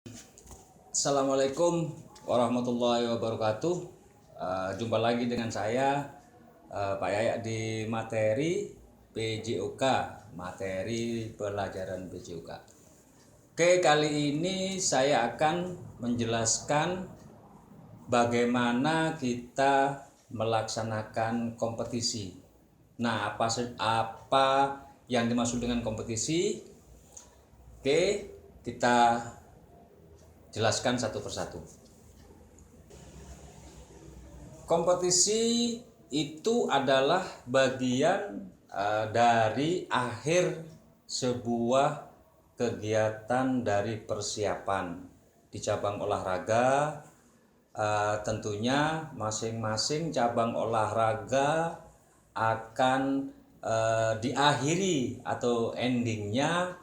Assalamualaikum warahmatullahi wabarakatuh. Jumpa lagi dengan saya Pak Yayak di materi PJOK, materi pelajaran PJOK. Oke, kali ini saya akan menjelaskan bagaimana kita melaksanakan kompetisi. Nah, apa yang dimaksud dengan kompetisi? Oke, kita jelaskan satu persatu. Kompetisi itu adalah bagian dari akhir sebuah kegiatan dari persiapan di cabang olahraga. Tentunya masing-masing cabang olahraga akan diakhiri atau endingnya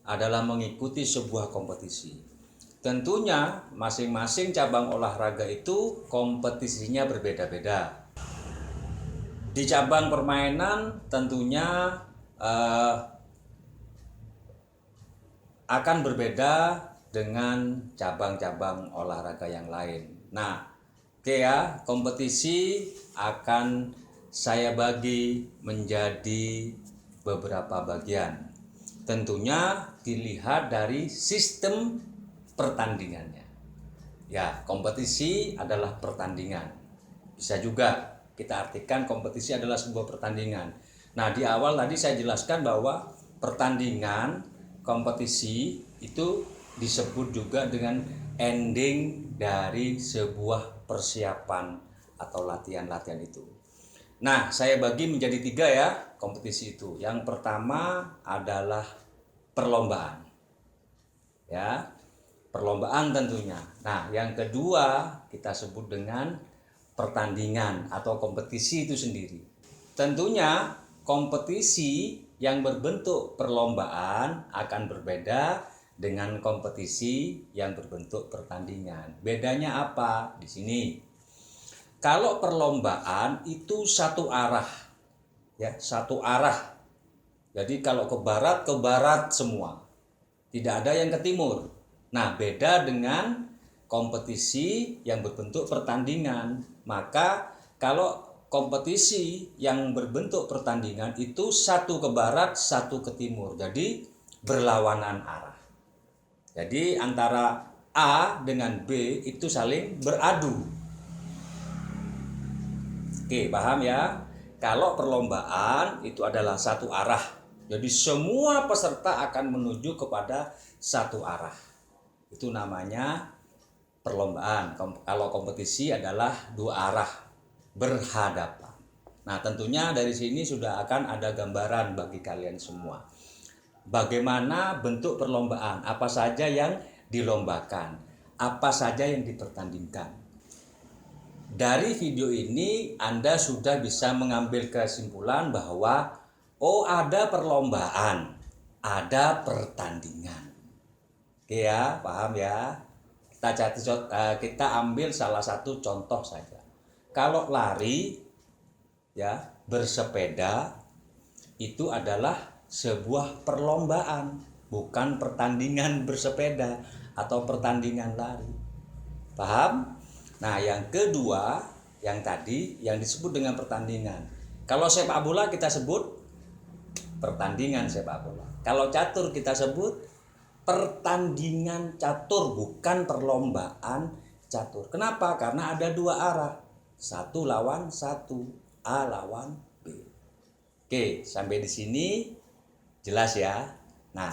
adalah mengikuti sebuah kompetisi. Tentunya masing-masing cabang olahraga itu kompetisinya berbeda-beda. Di cabang permainan tentunya akan berbeda dengan cabang-cabang olahraga yang lain. Nah, oke ya, kompetisi akan saya bagi menjadi beberapa bagian. Tentunya dilihat dari sistem pertandingannya. Ya, kompetisi adalah pertandingan. Bisa juga kita artikan kompetisi adalah sebuah pertandingan. Nah, di awal tadi saya jelaskan bahwa pertandingan kompetisi itu disebut juga dengan ending dari sebuah persiapan atau latihan-latihan itu. Nah, saya bagi menjadi 3 ya kompetisi itu. Yang pertama adalah perlombaan. Ya, perlombaan tentunya. Nah, yang kedua kita sebut dengan pertandingan atau kompetisi itu sendiri. Tentunya kompetisi yang berbentuk perlombaan akan berbeda dengan kompetisi yang berbentuk pertandingan. Bedanya apa? Di sini. Kalau perlombaan itu satu arah. Ya, satu arah. Jadi kalau ke barat semua. Tidak ada yang ke timur. Nah, beda dengan kompetisi yang berbentuk pertandingan. Maka kalau kompetisi yang berbentuk pertandingan itu satu ke barat, satu ke timur. Jadi berlawanan arah. Jadi antara A dengan B itu saling beradu. Oke, paham ya? Kalau perlombaan itu adalah satu arah. Jadi semua peserta akan menuju kepada satu arah. Itu namanya perlombaan. Kalau kompetisi adalah dua arah berhadapan. Nah, tentunya dari sini sudah akan ada gambaran bagi kalian semua. Bagaimana bentuk perlombaan? Apa saja yang dilombakan? Apa saja yang dipertandingkan? Dari video ini Anda sudah bisa mengambil kesimpulan bahwa ada perlombaan, ada pertandingan. Oke ya, paham ya? Kita ambil salah satu contoh saja. Kalau lari ya, bersepeda itu adalah sebuah perlombaan, bukan pertandingan bersepeda atau pertandingan lari. Paham? Nah, yang kedua, yang tadi yang disebut dengan pertandingan. Kalau sepak bola kita sebut pertandingan sepak bola. Kalau catur kita sebut pertandingan catur, bukan perlombaan catur. Kenapa? Karena ada dua arah. Satu lawan satu, A lawan B. Oke, sampai di sini jelas ya. Nah,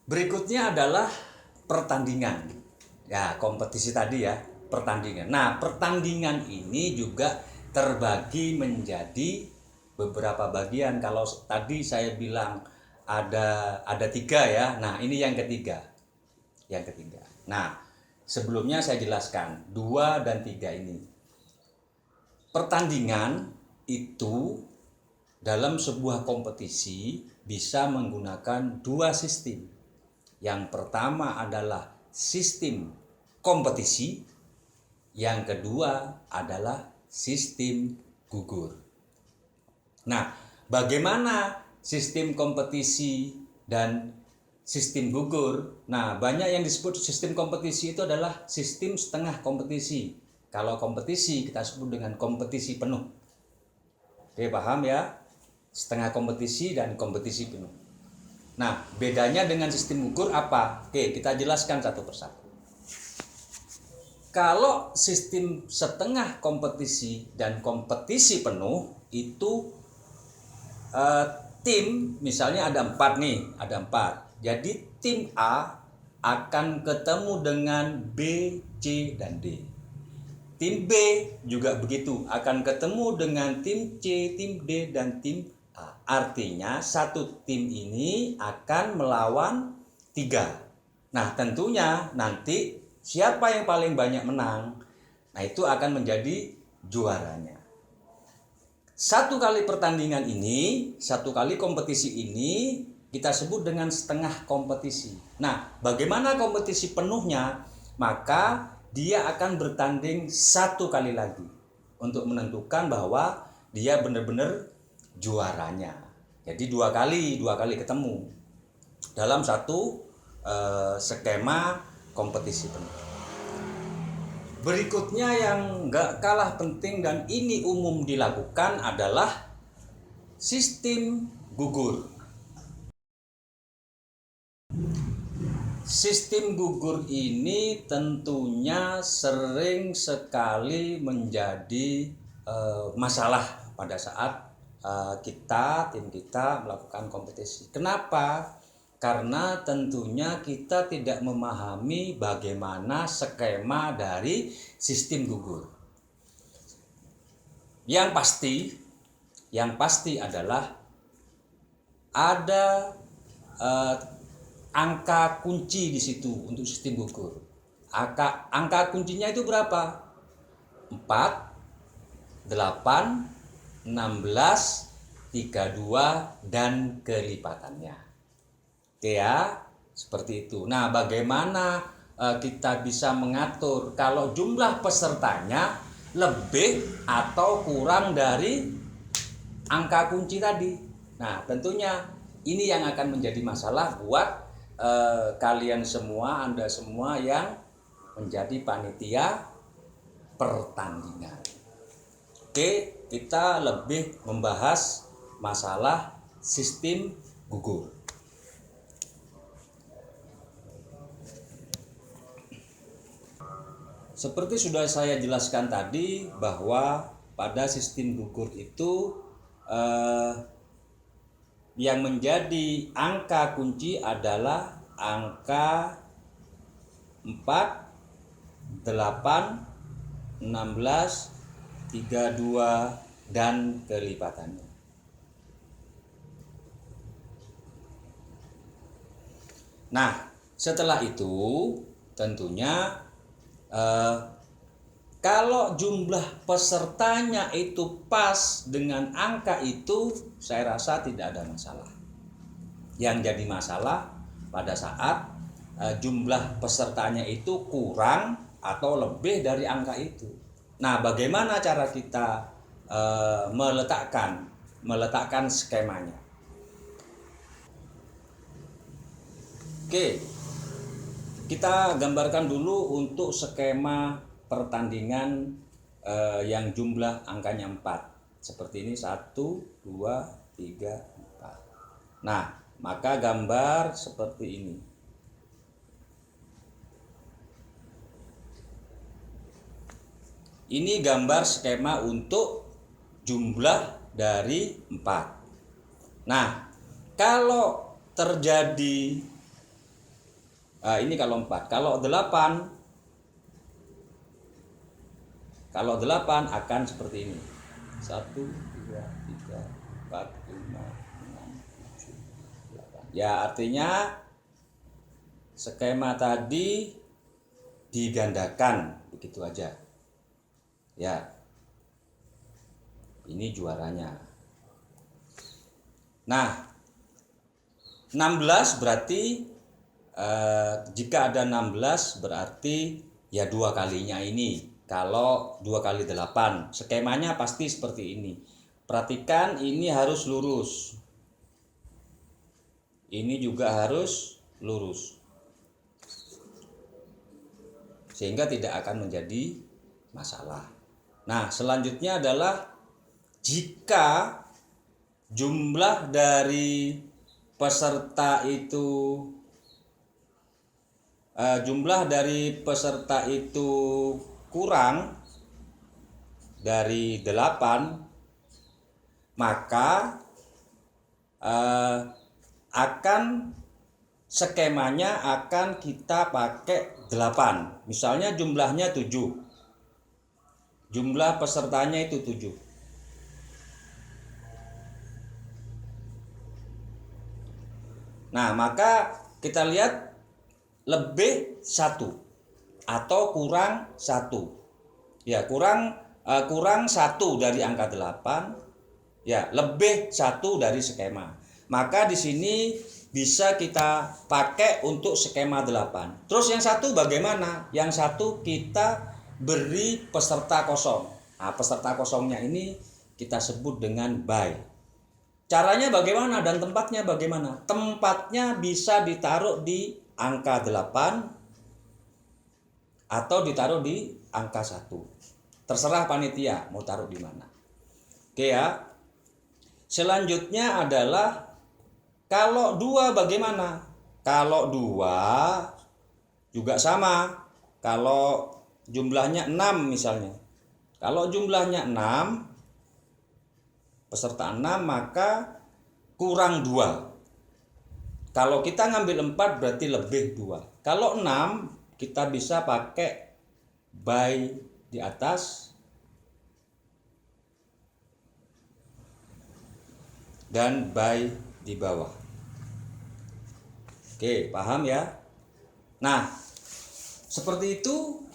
berikutnya adalah pertandingan. Ya, kompetisi tadi ya, pertandingan. Nah, pertandingan ini juga terbagi menjadi beberapa bagian. Kalau tadi saya bilang ada 3 ya. Nah, ini yang ketiga. Yang ketiga. Nah, sebelumnya saya jelaskan 2 dan 3 ini. Pertandingan itu dalam sebuah kompetisi bisa menggunakan 2 sistem. Yang pertama adalah sistem kompetisi, yang kedua adalah sistem gugur. Nah, bagaimana sistem kompetisi dan sistem gugur. Nah, banyak yang disebut sistem kompetisi itu adalah sistem setengah kompetisi. Kalau kompetisi kita sebut dengan kompetisi penuh. Oke, paham ya? Setengah kompetisi dan kompetisi penuh. Nah, bedanya dengan sistem gugur apa? Oke, kita jelaskan satu persatu. Kalau sistem setengah kompetisi dan kompetisi penuh itu tim misalnya ada 4 nih, ada 4. Jadi tim A akan ketemu dengan B, C, dan D. Tim B juga begitu, akan ketemu dengan tim C, tim D, dan tim A. Artinya satu tim ini akan melawan 3. Nah, tentunya nanti siapa yang paling banyak menang, nah itu akan menjadi juaranya. Satu kali pertandingan ini, satu kali kompetisi ini kita sebut dengan setengah kompetisi. Nah, bagaimana kompetisi penuhnya? Maka dia akan bertanding satu kali lagi untuk menentukan bahwa dia benar-benar juaranya. Jadi dua kali ketemu dalam satu skema kompetisi penuh. Berikutnya yang nggak kalah penting dan ini umum dilakukan adalah sistem gugur. Sistem gugur ini tentunya sering sekali menjadi masalah pada saat tim kita melakukan kompetisi. Kenapa? Karena tentunya kita tidak memahami bagaimana skema dari sistem gugur. Yang pasti adalah ada angka kunci di situ untuk sistem gugur. Angka kuncinya itu berapa? 4, 8, 16, 32 dan kelipatannya. Oke ya, seperti itu. Nah, bagaimana kita bisa mengatur kalau jumlah pesertanya lebih atau kurang dari angka kunci tadi? Nah, tentunya ini yang akan menjadi masalah buat kalian semua, Anda semua yang menjadi panitia pertandingan. Oke, kita lebih membahas masalah sistem gugur. Seperti sudah saya jelaskan tadi bahwa pada sistem gugur itu yang menjadi angka kunci adalah angka 4, 8, 16, 32 dan kelipatannya. Nah, setelah itu tentunya kalau jumlah pesertanya itu pas dengan angka itu, saya rasa tidak ada masalah. Yang jadi masalah pada saat jumlah pesertanya itu kurang atau lebih dari angka itu. Nah, bagaimana cara kita meletakkan skemanya? Oke. Kita gambarkan dulu untuk skema pertandingan yang jumlah angkanya 4. Seperti ini 1, 2, 3, 4. Nah, maka gambar seperti ini. Ini gambar skema untuk jumlah dari 4. Nah, kalau terjadi ini kalau 4, kalau 8 akan seperti ini. 1, 2, 3, 4, 5, 6, 7, 8. Ya, artinya skema tadi digandakan begitu aja. Ya. Ini juaranya. Nah, 16 berarti jika ada 16 berarti ya 2 kalinya ini. Kalau 2 kali 8 skemanya pasti seperti ini. Perhatikan ini harus lurus, ini juga harus lurus. Sehingga tidak akan menjadi masalah. Nah, selanjutnya adalah jika jumlah dari peserta itu kurang dari 8, maka skemanya akan kita pakai 8. Misalnya jumlahnya 7. Jumlah pesertanya itu 7. Nah, maka kita lihat lebih 1 atau kurang 1. Ya, kurang 1 dari angka 8. Ya, lebih 1 dari skema. Maka di sini bisa kita pakai untuk skema 8. Terus yang 1 bagaimana? Yang 1 kita beri peserta kosong. Nah, peserta kosongnya ini kita sebut dengan by. Caranya bagaimana dan tempatnya bagaimana? Tempatnya bisa ditaruh di angka 8 atau ditaruh di angka 1. Terserah panitia mau taruh di mana. Oke ya. Selanjutnya adalah kalau 2 bagaimana? Kalau 2 juga sama. Kalau jumlahnya 6 misalnya. Kalau jumlahnya 6, peserta 6, maka kurang 2. Kalau kita ngambil 4 berarti lebih 2. Kalau 6 kita bisa pakai by di atas dan by di bawah. Oke, paham ya? Nah, seperti itu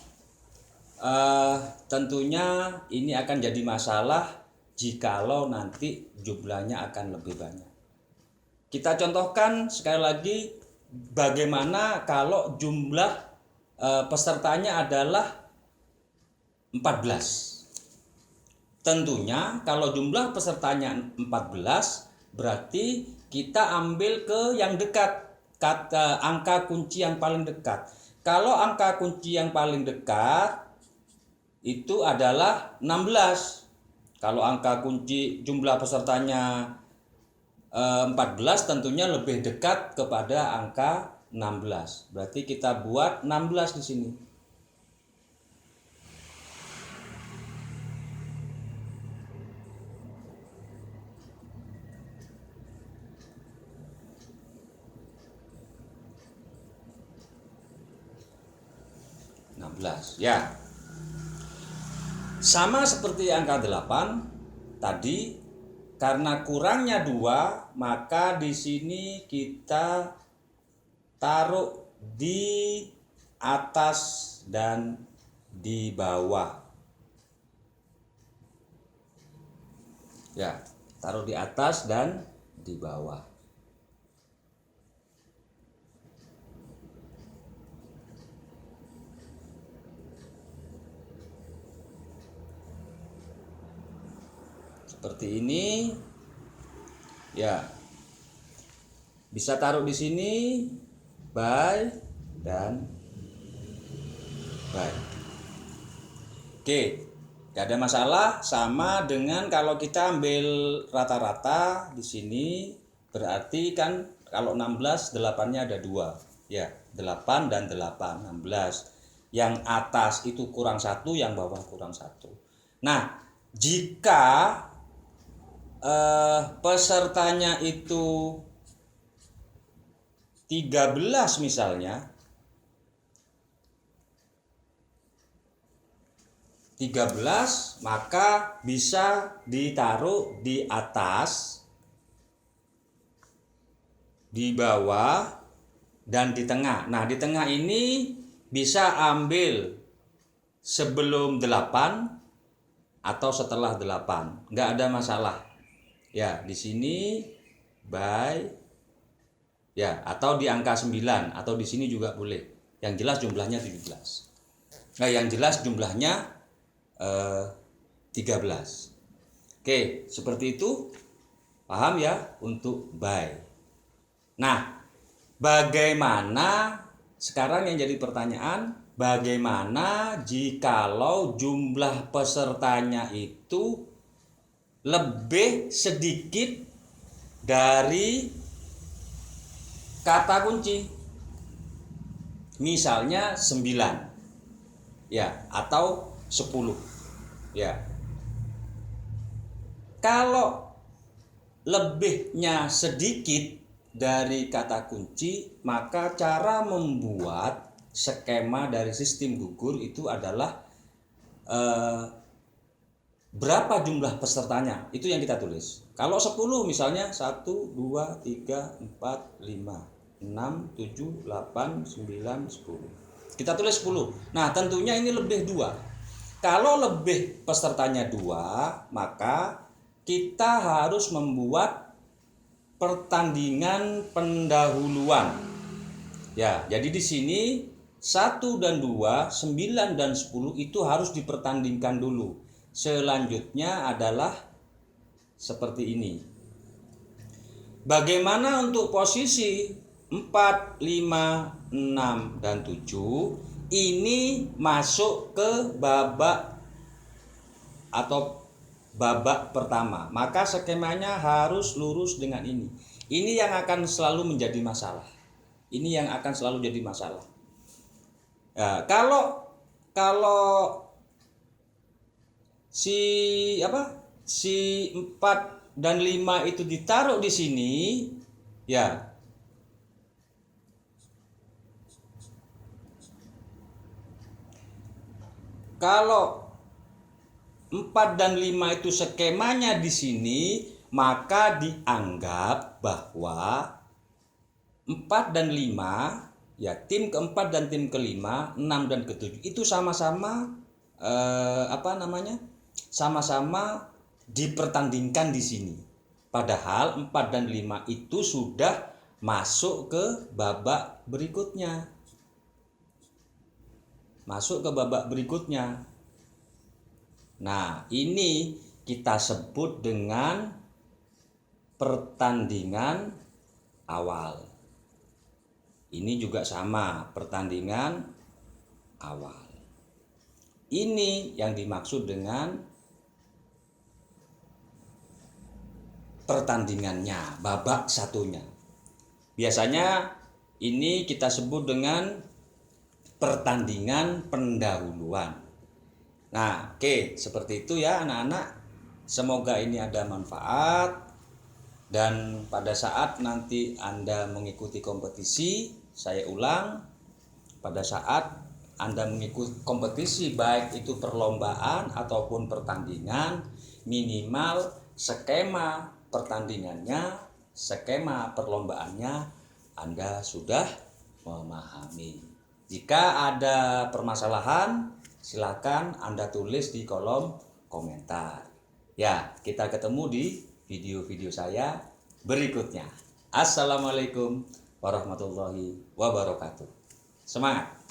tentunya ini akan jadi masalah jikalau nanti jumlahnya akan lebih banyak. Kita contohkan sekali lagi bagaimana kalau jumlah pesertanya adalah 14. Tentunya kalau jumlah pesertanya 14 berarti kita ambil ke yang dekat, angka kunci yang paling dekat. Kalau angka kunci yang paling dekat itu adalah 16. Kalau angka kunci jumlah pesertanya 14 tentunya lebih dekat kepada angka 16. Berarti kita buat 16 di sini. Ya. Sama seperti angka 8 tadi, karena kurangnya 2, maka di sini kita taruh di atas dan di bawah. Ya, taruh di atas dan di bawah. Seperti ini. Ya. Bisa taruh di sini by dan by. Oke, tidak ada masalah. Sama dengan kalau kita ambil rata-rata di sini, berarti kan kalau 16 8-nya ada 2. Ya, 8 dan 8, 16. Yang atas itu kurang 1, yang bawah kurang 1. Nah, jika pesertanya itu 13 misalnya, 13 maka bisa ditaruh di atas, di bawah, dan di tengah. Nah, di tengah ini bisa ambil sebelum 8 atau setelah 8. Nggak ada masalah. Ya, di sini by, ya, atau di angka 9, atau di sini juga boleh. Yang jelas jumlahnya 17. Nah, yang jelas jumlahnya 13. Oke, seperti itu. Paham ya untuk by. Nah, Bagaimana sekarang yang jadi pertanyaan, bagaimana jikalau jumlah pesertanya itu lebih sedikit dari kata kunci? Misalnya 9 ya, atau 10 ya. Kalau lebihnya sedikit dari kata kunci, maka cara membuat skema dari sistem gugur itu adalah berapa jumlah pesertanya, itu yang kita tulis. Kalau 10 misalnya 1, 2, 3, 4, 5, 6, 7, 8, 9, 10. Kita tulis 10. Nah, tentunya ini lebih 2. Kalau lebih pesertanya 2, maka kita harus membuat pertandingan pendahuluan. Ya, jadi di sini 1 dan 2, 9 dan 10 itu harus dipertandingkan dulu. Selanjutnya adalah seperti ini. Bagaimana untuk posisi 4, 5, 6, dan 7 ini masuk ke babak atau babak pertama? Maka skemanya harus lurus dengan ini. Ini yang akan selalu menjadi masalah. Ini yang akan selalu jadi masalah. Ya, kalau si 4 dan 5 itu ditaruh di sini, ya. Kalau 4 dan 5 itu skemanya di sini, maka dianggap bahwa 4 dan 5, ya, tim keempat dan tim kelima, 6 dan ketujuh itu sama-sama sama-sama dipertandingkan di sini. Padahal 4 dan 5 itu sudah masuk ke babak berikutnya. Nah, ini kita sebut dengan pertandingan awal. Ini juga sama, pertandingan awal. Ini yang dimaksud dengan pertandingannya, babak satunya. Biasanya ini kita sebut dengan pertandingan pendahuluan. Nah, oke, seperti itu ya anak-anak. Semoga ini ada manfaat. Dan pada saat nanti Anda mengikuti kompetisi, saya ulang, pada saat Anda mengikuti kompetisi baik itu perlombaan ataupun pertandingan, minimal skema pertandingannya, skema perlombaannya Anda sudah memahami. Jika ada permasalahan, silakan Anda tulis di kolom komentar. Ya, kita ketemu di video-video saya berikutnya. Assalamualaikum warahmatullahi wabarakatuh. Semangat!